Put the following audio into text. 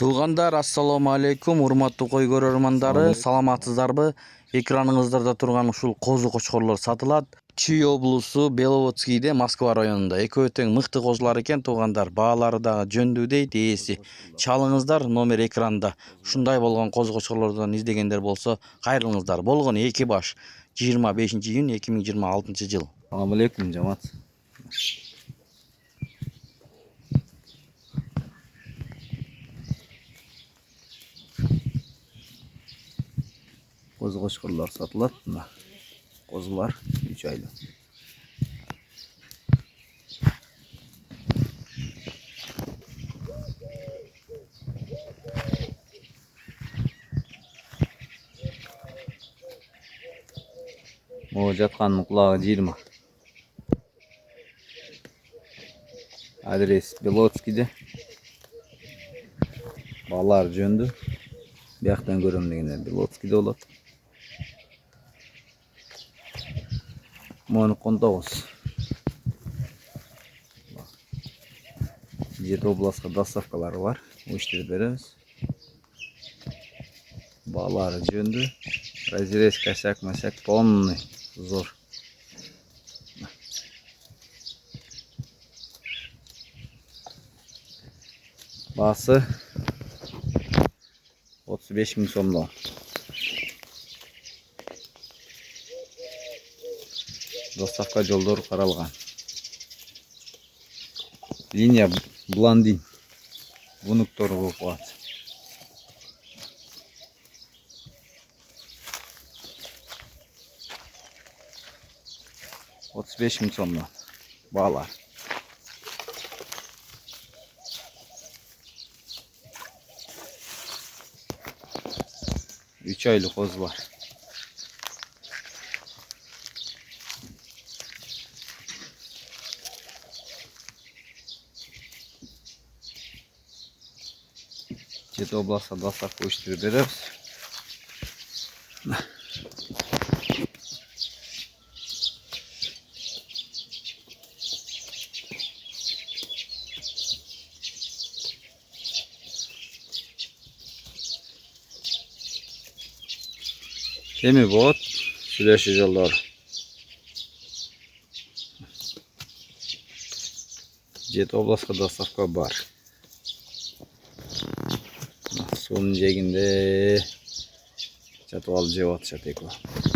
Туугандар, ассаламу алейкум, урматтуу кой көрөрмандары, саламатсыздарбы? Экраныңыздарда турган ушул козу кочкорлор сатылат. Чүй облусу Беловодскийде, Москва районунда. Экөө тең мыкты козулар экен, туугандар. Баалары дагы жөндүү дейт ээси. Чалыңыздар, номер экранда. Ушундай болгон козу кочкорлордон издегендер болсо, кайрылыңыздар. Болгону 2 баш. 25-июнь 2026 жыл. Assalamu alaikum cemaat. Kozu koşkurlar satılat. Kozular 3 aylık. Bu жатқанның құлағы 20. Адрес Беловодскийде. Балар жөнді. Бияқтан көрем дегенде Беловодскийде болады. Моны 19. Жеті областқа доставкалары бар. Өштеріп береміз. Балары жөнді. Разрез косяк масяк полный зор. Басы 35 000 сомдон. Доставка жолдору каралган. Линия блондин. Вунуктор болуп калат. $35 000 сомдон. Баалар. Üç aylık kozular. Жеті областқа доставка өштіріп береміз. Теми бот, сүйлөшүү жолдору. Жети областка доставка бар. Суунун жээгинде жатып алып жеп атышат экөө.